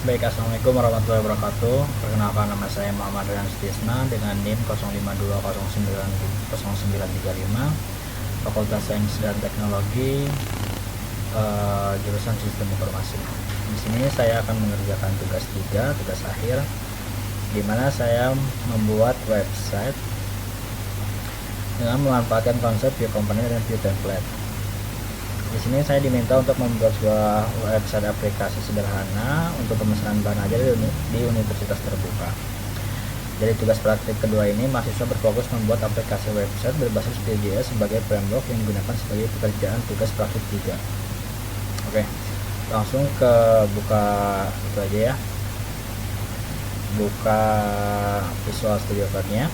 Baik, assalamualaikum warahmatullahi wabarakatuh. Perkenalkan, nama saya Muhammad Rian Sutisna dengan NIM 0520900935, Fakultas Sains dan Teknologi, jurusan Sistem Informasi. Di sini saya akan mengerjakan tugas 3, tugas akhir, di mana saya membuat website dengan memanfaatkan konsep view component dan view template. Di sini saya diminta untuk membuat sebuah website aplikasi sederhana untuk pemesanan bahan ajar di universitas terbuka. Jadi tugas praktik kedua ini, mahasiswa berfokus membuat aplikasi website berbasis Vue.js sebagai framework yang digunakan sebagai pekerjaan tugas praktik 3. Oke, langsung ke buka itu aja ya. Buka Visual Studio Code-nya.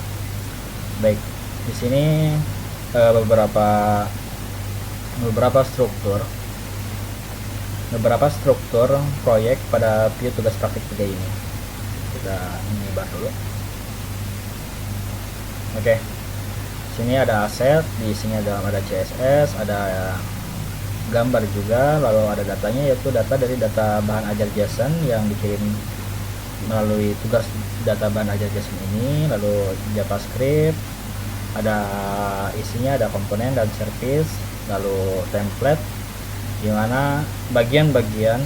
Baik, di sini beberapa struktur proyek pada Vue tugas praktik 3 ini. Kita menyebar dulu. Oke, sini ada aset, di sini ada CSS, ada gambar juga, lalu ada datanya, yaitu data dari data bahan ajar JSON yang dikirim melalui tugas data bahan ajar JSON ini, lalu JavaScript, ada isinya, ada komponen dan service, lalu template, dimana bagian-bagian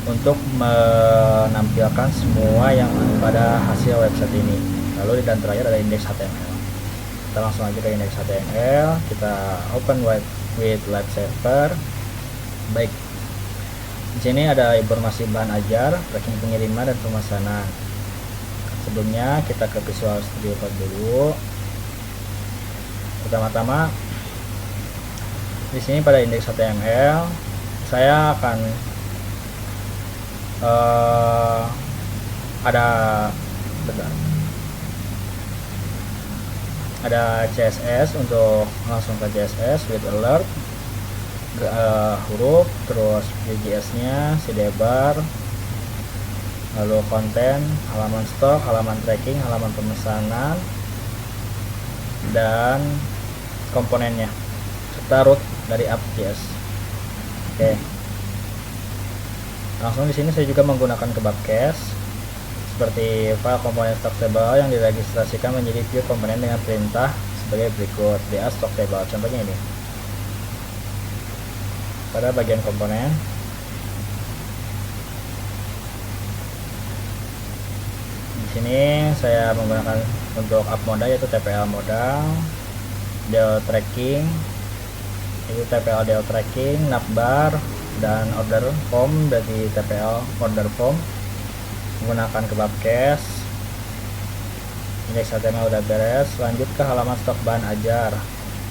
untuk menampilkan semua yang pada hasil website ini. Lalu dan terakhir ada index HTML. Kita langsung aja ke index HTML, kita open with web server. Baik, di sini ada informasi bahan ajar, tracking pengiriman dan pemesanan. Sebelumnya kita ke Visual Studio Code dulu. Pertama-tama di sini pada index HTML saya akan ada CSS, untuk langsung ke CSS with alert, huruf, terus JS nya sidebar, lalu konten, halaman stok, halaman tracking, halaman pemesanan, dan komponennya serta root dari app.js. Oke, langsung di sini saya juga menggunakan kebab cache seperti file komponen stock table yang diregistrasikan menjadi view komponen dengan perintah sebagai berikut: da stock table. Contohnya ini pada bagian komponen. Di sini saya menggunakan untuk app modal, yaitu TPL modal, deo tracking, itu TPL deo tracking, navbar, dan order form dari TPL order form menggunakan kebab cache. Index HTML udah beres, lanjut ke halaman stok bahan ajar.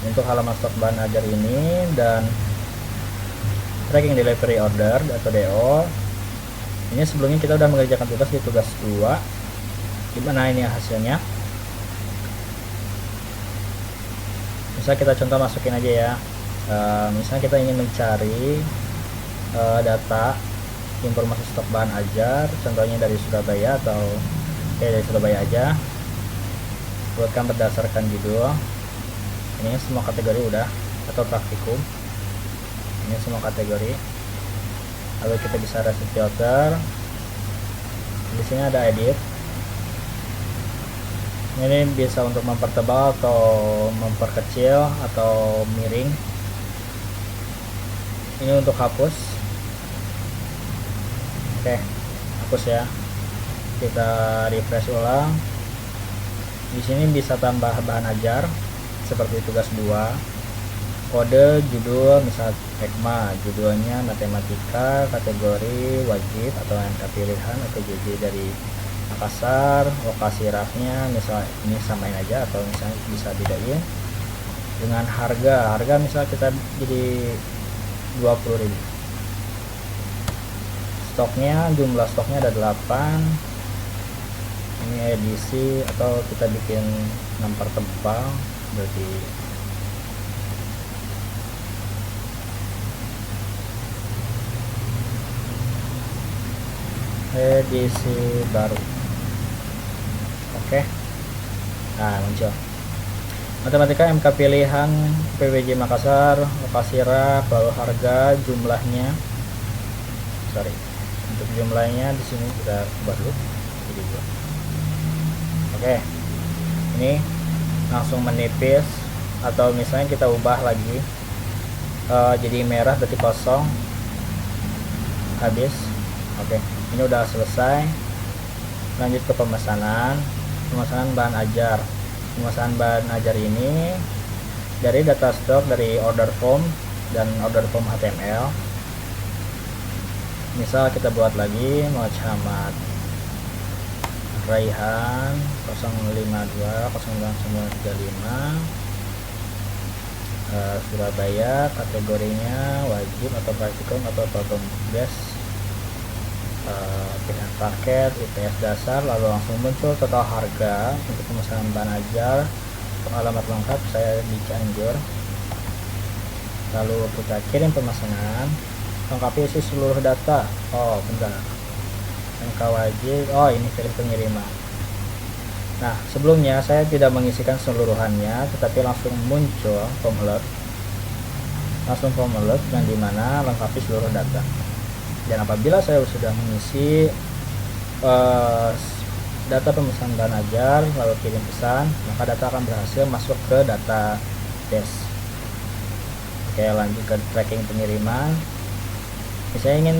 Untuk halaman stok bahan ajar ini dan tracking delivery order atau DO ini sebelumnya kita udah mengerjakan tugas di tugas 2, gimana ini hasilnya. Misal kita contoh masukin aja ya, misalnya kita ingin mencari data informasi stok bahan ajar, contohnya dari Surabaya atau dari Surabaya aja, buatkan berdasarkan judul. Ini semua kategori udah, atau praktikum, ini semua kategori. Lalu kita bisa reset filter. Di sini ada edit, ini bisa untuk mempertebal atau memperkecil atau miring. Ini untuk hapus. Oke, hapus ya. Kita refresh ulang. Di sini bisa tambah bahan ajar seperti tugas 2, kode, judul, misal ECMA, judulnya matematika, kategori wajib atau MK pilihan atau JJ dari Makassar, lokasi rafnya misal ini samain aja atau misalnya bisa bedain dengan harga misal kita jadi 20.000. Stoknya, jumlah stoknya ada 8. Ini edisi, atau kita bikin 6 per tebal, berarti edisi baru. Oke, nah muncul matematika MK pilihan PWJ Makassar, lokasi raf, lalu harga, jumlahnya, Untuk jumlahnya di sini kita ubah dulu jadi 2. Oke, ini langsung menipis, atau misalnya kita ubah lagi jadi merah berarti kosong, habis. Oke, ini udah selesai. Lanjut ke pemesanan bahan ajar. Pemesanan bahan ajar ini dari data stok dari order form dan order form HTML. Misal kita buat lagi Muhammad Raihan 052 Surabaya, kategorinya wajib atau praktikum atau program base, pilihan paket IPS dasar, lalu langsung muncul total harga untuk pemesanan bahan ajar. Alamat lengkap saya di Cianjur. Lalu kita kirim pemesanan, lengkapi isi seluruh data. Oh bentar, NK wajib. Oh ini pilih pengiriman. Nah sebelumnya saya tidak mengisikan seluruhannya, tetapi langsung muncul form alert, yang dimana lengkapi seluruh data. Dan apabila saya sudah mengisi data pemesanan bahan ajar lalu kirim pesan, maka data akan berhasil masuk ke database. Oke, lanjut ke tracking pengiriman. Saya ingin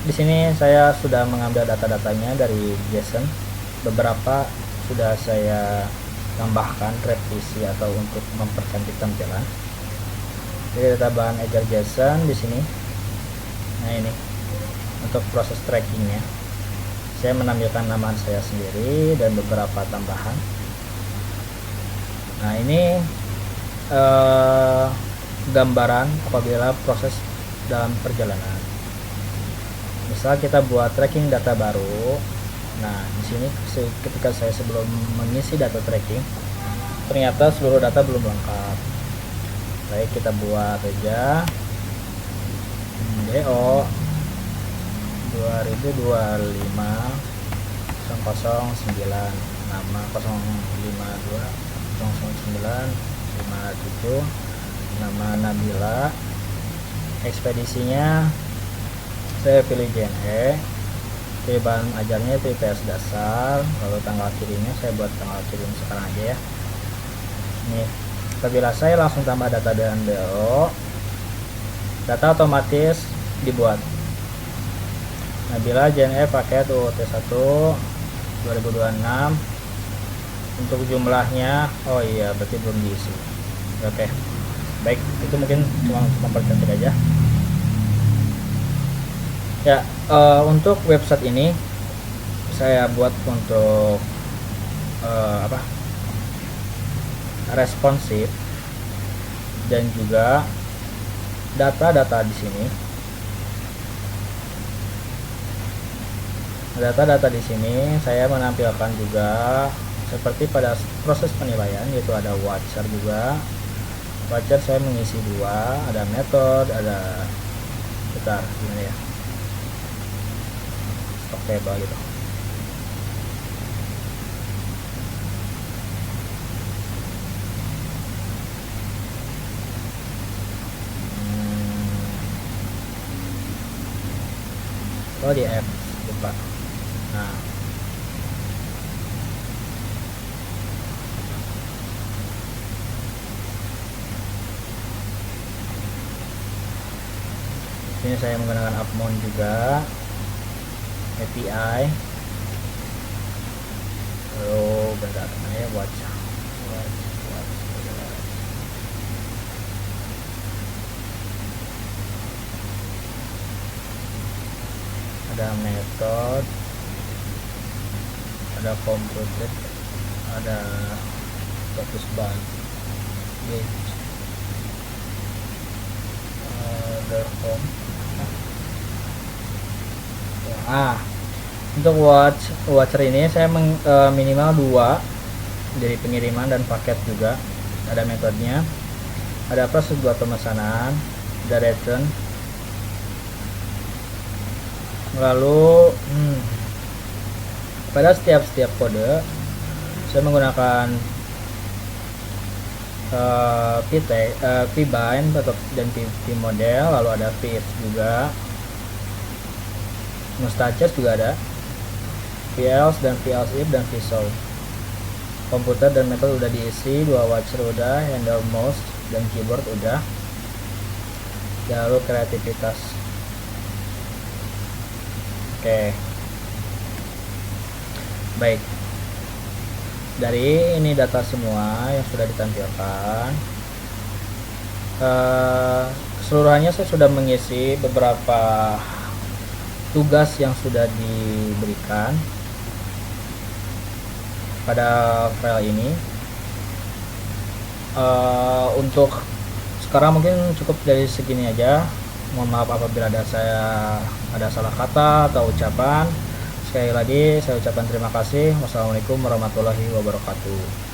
di sini saya sudah mengambil data-datanya dari JSON. Beberapa sudah saya tambahkan revisi atau untuk mempercantik tampilan. Jadi data bahan ajar JSON di sini. Nah ini untuk proses trackingnya, saya menampilkan nama saya sendiri dan beberapa tambahan. Nah ini gambaran apabila proses dalam perjalanan. Misal kita buat tracking data baru. Nah di sini ketika saya sebelum mengisi data tracking, ternyata seluruh data belum lengkap. Baik, kita buat aja DO 2025 009, nama 052 009 57, nama Nabila, ekspedisinya saya pilih JNE, pilih bahan ajarnya itu IPS dasar, lalu tanggal kirimnya saya buat tanggal kirim sekarang aja ya. Ini apabila saya langsung tambah data dan DO, data otomatis dibuat. Nabila JNE paket UT1 2026, untuk jumlahnya oh iya berarti belum diisi. Oke, baik, itu mungkin cuma mempercantik aja ya. Untuk website ini saya buat untuk responsif, dan juga data-data di sini. Data-data di sini saya menampilkan juga seperti pada proses penilaian, yaitu ada watcher juga. Watcher saya mengisi 2, ada metode, ada sebentar gimana ya, stok table gitu. Oh di F lupa. Nah ini saya menggunakan Upmount juga, API. Lalu bentar ya, watch. Ada method, ada form project, ada status bar, ada form. Untuk watcher ini saya minimal 2 dari pengiriman dan paket juga. Ada metodenya, ada proses buat pemesanan, ada return. Lalu pada setiap kode saya menggunakan vbind atau dan vmodel, lalu ada vif juga. Mustaches juga ada, VLs dan VLs if dan vSol. Komputer dan metode udah diisi, 2 watcher udah, handle mouse dan keyboard udah. Lalu kreativitas. Oke. Baik. Dari ini data semua yang sudah ditampilkan. Keseluruhannya saya sudah mengisi beberapa tugas yang sudah diberikan pada file ini. Untuk sekarang mungkin cukup dari segini aja. Mohon maaf apabila ada salah kata atau ucapan. Sekali lagi saya ucapkan terima kasih. Wassalamualaikum warahmatullahi wabarakatuh.